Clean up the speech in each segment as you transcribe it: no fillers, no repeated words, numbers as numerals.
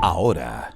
ahora.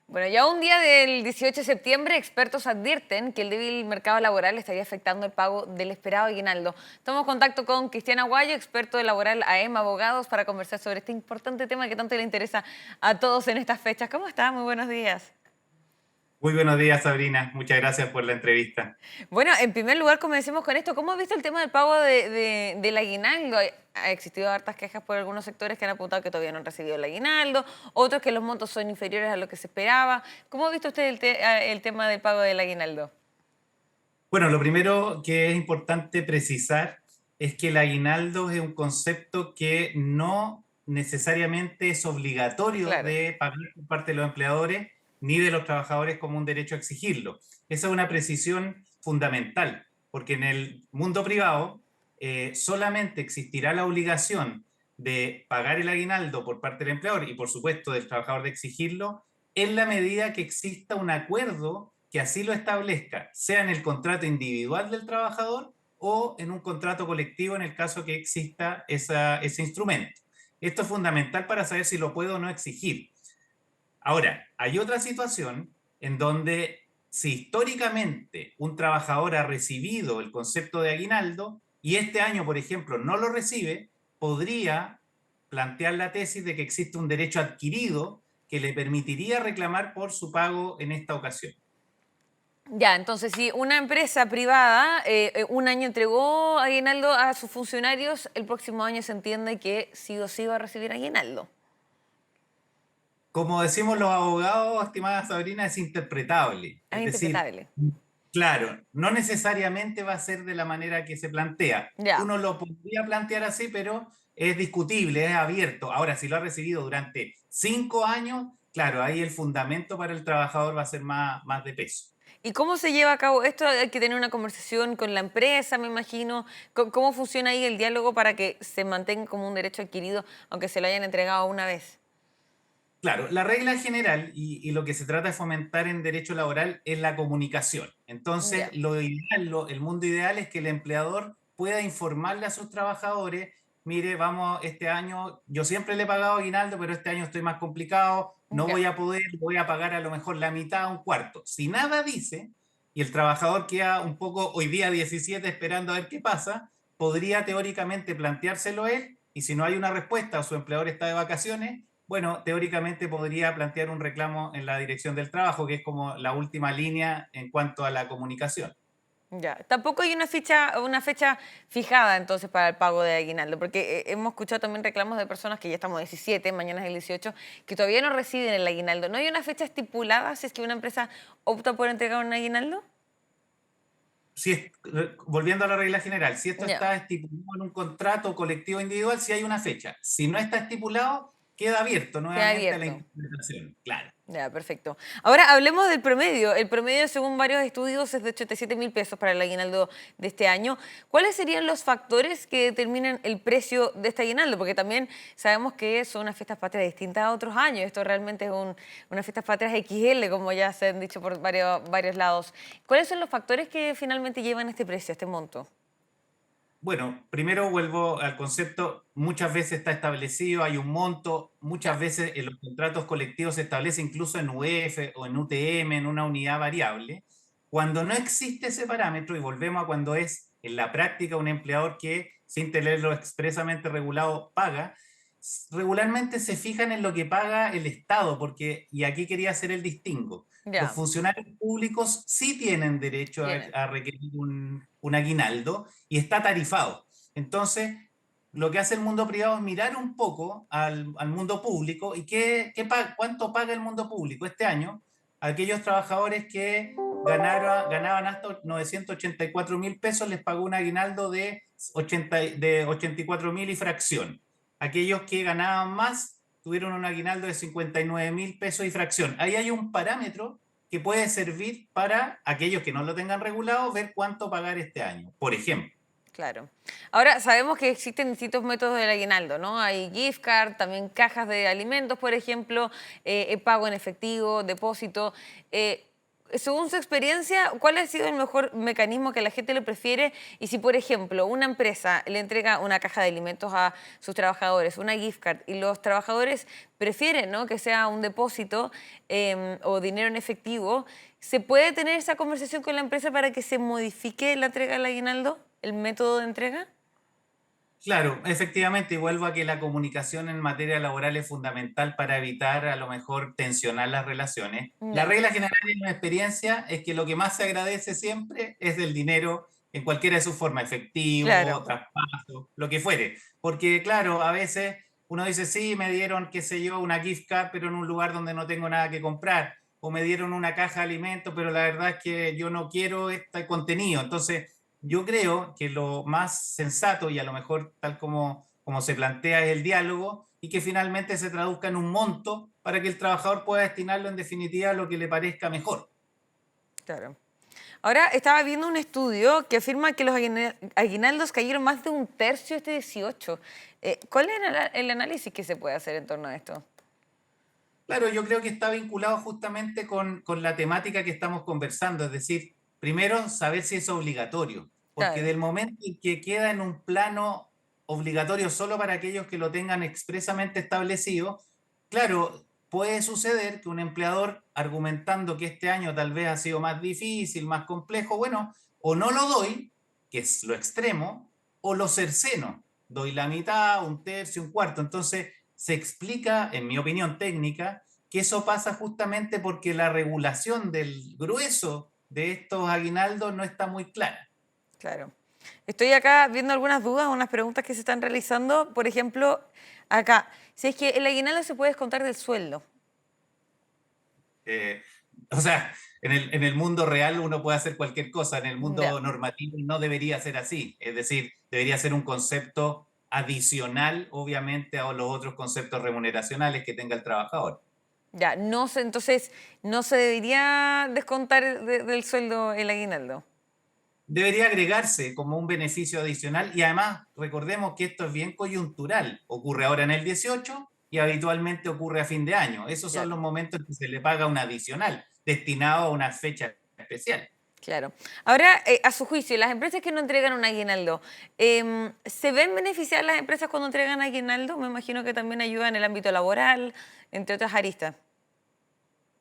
Bueno, ya un día del 18 de septiembre, expertos advierten que el débil mercado laboral estaría afectando el pago del esperado aguinaldo. Tomamos contacto con Cristian Aguayo, experto de Laboral AM Abogados, para conversar sobre este importante tema que tanto le interesa a todos en estas fechas. ¿Cómo está? Muy buenos días. Muy buenos días, Sabrina. Muchas gracias por la entrevista. Bueno, en primer lugar, comencemos con esto. ¿Cómo has visto el tema del pago del aguinaldo? Ha existido hartas quejas por algunos sectores que han apuntado que todavía no han recibido el aguinaldo, otros que los montos son inferiores a lo que se esperaba. ¿Cómo ha visto usted el tema del pago del aguinaldo? Bueno, lo primero que es importante precisar es que el aguinaldo es un concepto que no necesariamente es obligatorio Claro. de pagar por parte de los empleadores ni de los trabajadores como un derecho a exigirlo. Esa es una precisión fundamental, porque en el mundo privado solamente existirá la obligación de pagar el aguinaldo por parte del empleador y por supuesto del trabajador de exigirlo en la medida que exista un acuerdo que así lo establezca, sea en el contrato individual del trabajador o en un contrato colectivo en el caso que exista ese instrumento. Esto es fundamental para saber si lo puedo o no exigir. Ahora, hay otra situación en donde si históricamente un trabajador ha recibido el concepto de aguinaldo y este año, por ejemplo, no lo recibe, podría plantear la tesis de que existe un derecho adquirido que le permitiría reclamar por su pago en esta ocasión. Ya, entonces si una empresa privada un año entregó aguinaldo a sus funcionarios, el próximo año se entiende que sí o sí va a recibir aguinaldo. Como decimos los abogados, estimada Sabrina, es interpretable. Es Es decir, interpretable. claro, no necesariamente va a ser de la manera que se plantea. Ya. Uno lo podría plantear así, pero es discutible, es abierto. Ahora, si lo ha recibido durante 5 años, claro, ahí el fundamento para el trabajador va a ser más de peso. ¿Y cómo se lleva a cabo esto? Hay que tener una conversación con la empresa, me imagino. ¿Cómo funciona ahí el diálogo para que se mantenga como un derecho adquirido, aunque se lo hayan entregado una vez? Claro, la regla general y lo que se trata de fomentar en derecho laboral es la comunicación. Entonces, Ya. lo ideal, el mundo ideal es que el empleador pueda informarle a sus trabajadores, mire, vamos, este año, yo siempre le he pagado aguinaldo, pero este año estoy más complicado, no Ya. voy a poder, voy a pagar a lo mejor la mitad, un cuarto. Si nada dice, y el trabajador queda un poco hoy día 17 esperando a ver qué pasa, podría teóricamente planteárselo él, y si no hay una respuesta o su empleador está de vacaciones, bueno, teóricamente podría plantear un reclamo en la dirección del trabajo, que es como la última línea en cuanto a la comunicación. Ya. Tampoco hay una fecha fijada entonces para el pago de aguinaldo, porque hemos escuchado también reclamos de personas que ya estamos 17, mañana es el 18, que todavía no reciben el aguinaldo. ¿No hay una fecha estipulada si es que una empresa opta por entregar un aguinaldo? Si es, volviendo a la regla general, si esto Ya. está estipulado en un contrato colectivo individual, si hay una fecha. Si no está estipulado, queda abierto Queda nuevamente a la abierto. interpretación. Claro. Ya, perfecto. Ahora hablemos del promedio. El promedio, según varios estudios, es de 87.000 pesos para el aguinaldo de este año. ¿Cuáles serían los factores que determinan el precio de este aguinaldo? Porque también sabemos que son unas fiestas patrias distintas a otros años. Esto realmente es unas fiestas patrias XL, como ya se han dicho por varios lados. ¿Cuáles son los factores que finalmente llevan este precio, este monto? Bueno, primero vuelvo al concepto, muchas veces está establecido, hay un monto, muchas Ya, veces en los contratos colectivos se establece incluso en UF o en UTM, en una unidad variable. Cuando no existe ese parámetro, y volvemos a cuando es en la práctica un empleador que, sin tenerlo expresamente regulado, paga, regularmente se fijan en lo que paga el Estado, porque, y aquí quería hacer el distingo, los ya, funcionarios públicos sí tienen derecho tienen. a requerir un aguinaldo y está tarifado. Entonces, lo que hace el mundo privado es mirar un poco al mundo público y cuánto paga el mundo público este año. Aquellos trabajadores que ganaban hasta 984.000 pesos les pagó un aguinaldo de 84.000 y fracción. Aquellos que ganaban más tuvieron un aguinaldo de 59.000 pesos y fracción. Ahí hay un parámetro que puede servir para aquellos que no lo tengan regulado ver cuánto pagar este año, por ejemplo. Claro. Ahora, sabemos que existen distintos métodos del aguinaldo, ¿no? Hay gift card, también cajas de alimentos, por ejemplo, pago en efectivo, depósito. Eh, según su experiencia, ¿cuál ha sido el mejor mecanismo que la gente le prefiere? Y si, por ejemplo, una empresa le entrega una caja de alimentos a sus trabajadores, una gift card, y los trabajadores prefieren, ¿no?, que sea un depósito o dinero en efectivo, ¿se puede tener esa conversación con la empresa para que se modifique la entrega del aguinaldo, el método de entrega? Claro, efectivamente, y vuelvo a que la comunicación en materia laboral es fundamental para evitar a lo mejor tensionar las relaciones. La Ya, regla general en mi experiencia es que lo que más se agradece siempre es el dinero en cualquiera de sus formas, efectivo, claro, traspaso, lo que fuere. Porque claro, a veces uno dice, sí, me dieron, qué sé yo, una gift card, pero en un lugar donde no tengo nada que comprar, o me dieron una caja de alimentos, pero la verdad es que yo no quiero este contenido. Entonces, yo creo que lo más sensato y a lo mejor tal como se plantea es el diálogo y que finalmente se traduzca en un monto para que el trabajador pueda destinarlo en definitiva a lo que le parezca mejor. claro. Ahora estaba viendo un estudio que afirma que los aguinaldos cayeron más de un tercio este 18. ¿Cuál es el análisis que se puede hacer en torno a esto? Claro, yo creo que está vinculado justamente con la temática que estamos conversando, es decir, primero saber si es obligatorio, porque Claro, del momento en que queda en un plano obligatorio solo para aquellos que lo tengan expresamente establecido, claro, puede suceder que un empleador argumentando que este año tal vez ha sido más difícil, más complejo, bueno, o no lo doy, que es lo extremo, o lo cerceno, doy la mitad, un tercio, un cuarto. Entonces, se explica, en mi opinión técnica, que eso pasa justamente porque la regulación del grueso de estos aguinaldos no está muy clara. claro. Estoy acá viendo algunas dudas, unas preguntas que se están realizando. Por ejemplo, acá, si es que el aguinaldo se puede descontar del sueldo. Eh, o sea, en el mundo real uno puede hacer cualquier cosa, en el Ya, mundo normativo no debería ser así, es decir, debería ser un concepto adicional, obviamente, a los otros conceptos remuneracionales que tenga el trabajador. ya. No se, entonces, no se debería descontar del sueldo el aguinaldo. Debería agregarse como un beneficio adicional y además recordemos que esto es bien coyuntural. Ocurre ahora en el 18 y habitualmente ocurre a fin de año. Esos son Claro. los momentos en que se le paga un adicional destinado a una fecha especial. Claro. Ahora, a su juicio, las empresas que no entregan un aguinaldo, ¿se ven beneficiadas las empresas cuando entregan aguinaldo? Me imagino que también ayuda en el ámbito laboral, entre otras aristas.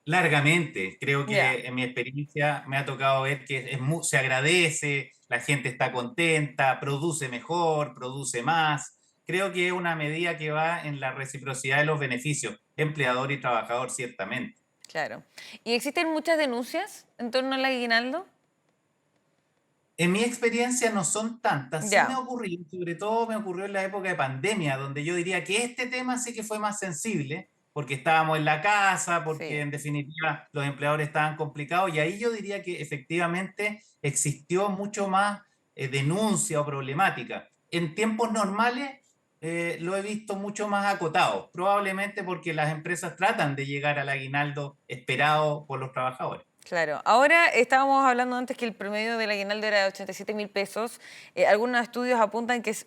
Largamente, creo Ya, que en mi experiencia me ha tocado ver que se agradece, la gente está contenta, produce mejor, produce más. Creo que es una medida que va en la reciprocidad de los beneficios, empleador y trabajador, ciertamente. claro. ¿Y existen muchas denuncias en torno al aguinaldo? En mi experiencia no son tantas, sí me Ya, ha ocurrido, sobre todo me ocurrió en la época de pandemia, donde yo diría que este tema sí que fue más sensible, porque estábamos en la casa, porque sí, en definitiva los empleadores estaban complicados, y ahí yo diría que efectivamente existió mucho más denuncia o problemática. En tiempos normales lo he visto mucho más acotado, probablemente porque las empresas tratan de llegar al aguinaldo esperado por los trabajadores. claro. Ahora estábamos hablando antes que el promedio del aguinaldo era de 87.000 pesos. Algunos estudios apuntan que es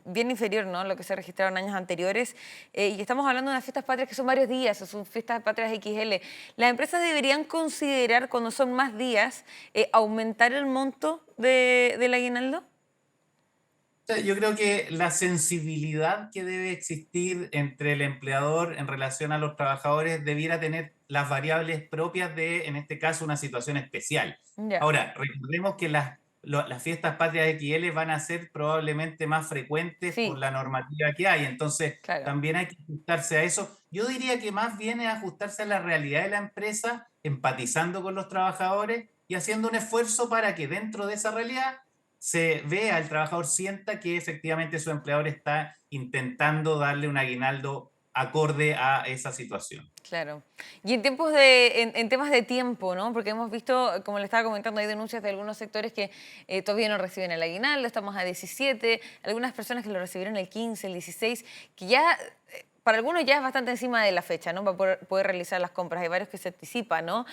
bien inferior, ¿no?, a lo que se registraron años anteriores. Y estamos hablando de unas fiestas patrias que son varios días, son fiestas patrias XL. ¿Las empresas deberían considerar, cuando son más días, aumentar el monto del aguinaldo? Sea, yo creo que la sensibilidad que debe existir entre el empleador en relación a los trabajadores debiera tener las variables propias de, en este caso, una situación especial. Ya, Ahora, recordemos que las fiestas patrias XL van a ser probablemente más frecuentes por sí, la normativa que hay, entonces claro, también hay que ajustarse a eso. Yo diría que más bien es ajustarse a la realidad de la empresa, empatizando con los trabajadores y haciendo un esfuerzo para que dentro de esa realidad se vea, el trabajador sienta que efectivamente su empleador está intentando darle un aguinaldo acorde a esa situación. claro. Y en en temas de tiempo, ¿no? Porque hemos visto, como le estaba comentando, hay denuncias de algunos sectores que todavía no reciben el aguinaldo, estamos a 17, algunas personas que lo recibieron el 15, el 16, que ya, para algunos ya es bastante encima de la fecha, ¿no? Para poder realizar las compras. Hay varios que se anticipan, ¿no?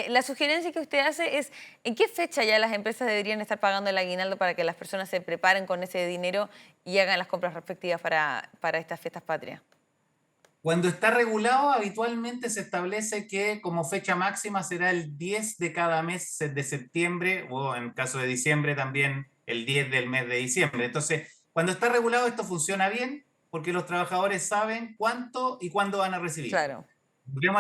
La sugerencia que usted hace es, ¿en qué fecha ya las empresas deberían estar pagando el aguinaldo para que las personas se preparen con ese dinero y hagan las compras respectivas para estas fiestas patrias? Cuando está regulado, habitualmente se establece que como fecha máxima será el 10 de cada mes de septiembre o en caso de diciembre también el 10 del mes de diciembre. Entonces, cuando está regulado esto funciona bien porque los trabajadores saben cuánto y cuándo van a recibirlo. Claro.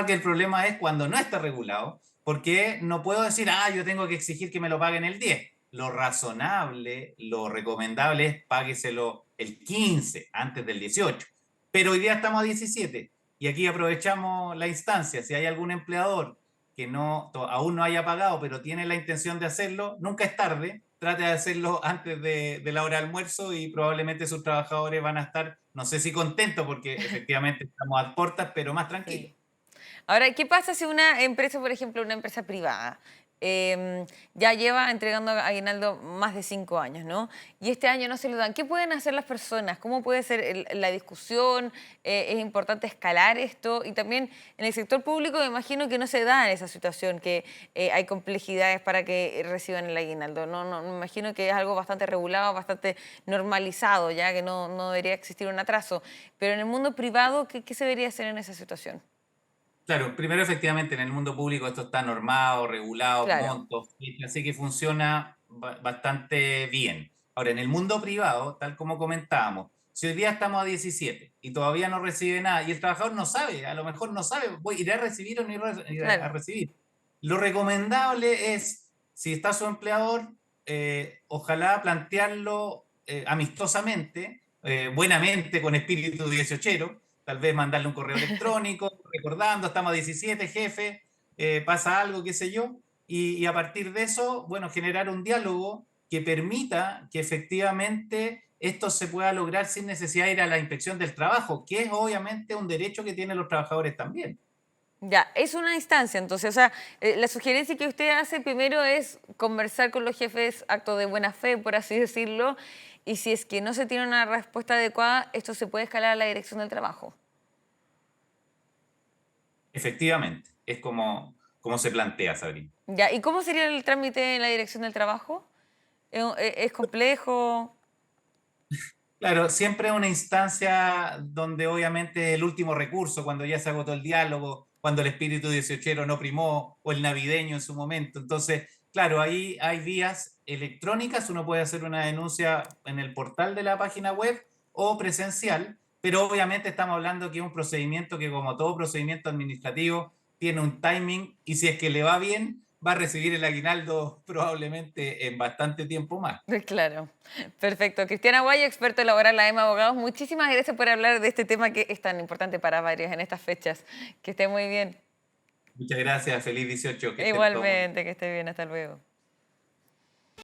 El problema es cuando no está regulado, porque no puedo decir, yo tengo que exigir que me lo paguen el 10. Lo razonable, lo recomendable es págueselo el 15 antes del 18. Pero hoy día estamos a 17 y aquí aprovechamos la instancia. Si hay algún empleador que aún no haya pagado, pero tiene la intención de hacerlo, nunca es tarde. Trate de hacerlo antes de la hora de almuerzo y probablemente sus trabajadores van a estar, no sé si contentos, porque efectivamente estamos a puertas, pero más tranquilos. Sí. Ahora, ¿qué pasa si una empresa, por ejemplo, una empresa privada, ya lleva entregando aguinaldo más de 5 años, ¿no? Y este año no se lo dan. ¿Qué pueden hacer las personas? ¿Cómo puede ser la discusión? ¿Es importante escalar esto? Y también en el sector público me imagino que no se da esa situación, que hay complejidades para que reciban el aguinaldo. No, no, me imagino que es algo bastante regulado, bastante normalizado, ya que no debería existir un atraso. Pero en el mundo privado, ¿qué se debería hacer en esa situación? Claro, primero efectivamente en el mundo público esto está normado, regulado, Claro, montos, fechas, así que funciona bastante bien. Ahora, en el mundo privado, tal como comentábamos, si hoy día estamos a 17 y todavía no recibe nada y el trabajador no sabe, a lo mejor no sabe, ¿irá a recibir o no irá a claro. recibir? Lo recomendable es, si está su empleador, ojalá plantearlo amistosamente, buenamente, con espíritu dieciochero, tal vez mandarle un correo electrónico, recordando, estamos a 17, jefe, pasa algo, qué sé yo, y a partir de eso, bueno, generar un diálogo que permita que efectivamente esto se pueda lograr sin necesidad de ir a la inspección del trabajo, que es obviamente un derecho que tienen los trabajadores también. Ya, es una instancia, entonces, o sea, la sugerencia que usted hace primero es conversar con los jefes, acto de buena fe, por así decirlo, y si es que no se tiene una respuesta adecuada, esto se puede escalar a la dirección del trabajo. Efectivamente, es como se plantea, Sabrina. Ya, ¿y cómo sería el trámite en la dirección del trabajo? ¿Es complejo? Claro, siempre es una instancia donde obviamente el último recurso, cuando ya se agotó el diálogo, cuando el espíritu dieciochero no primó, o el navideño en su momento. Entonces, claro, ahí hay vías electrónicas, uno puede hacer una denuncia en el portal de la página web o presencial, pero obviamente estamos hablando que es un procedimiento que, como todo procedimiento administrativo, tiene un timing y si es que le va bien, va a recibir el aguinaldo probablemente en bastante tiempo más. Claro, perfecto. Cristiana Guaya, experto laboral, la EMA Abogados, muchísimas gracias por hablar de este tema que es tan importante para varios en estas fechas. Que esté muy bien. Muchas gracias, feliz 18, que estén todos muy bien. Igualmente, que esté bien. Hasta luego.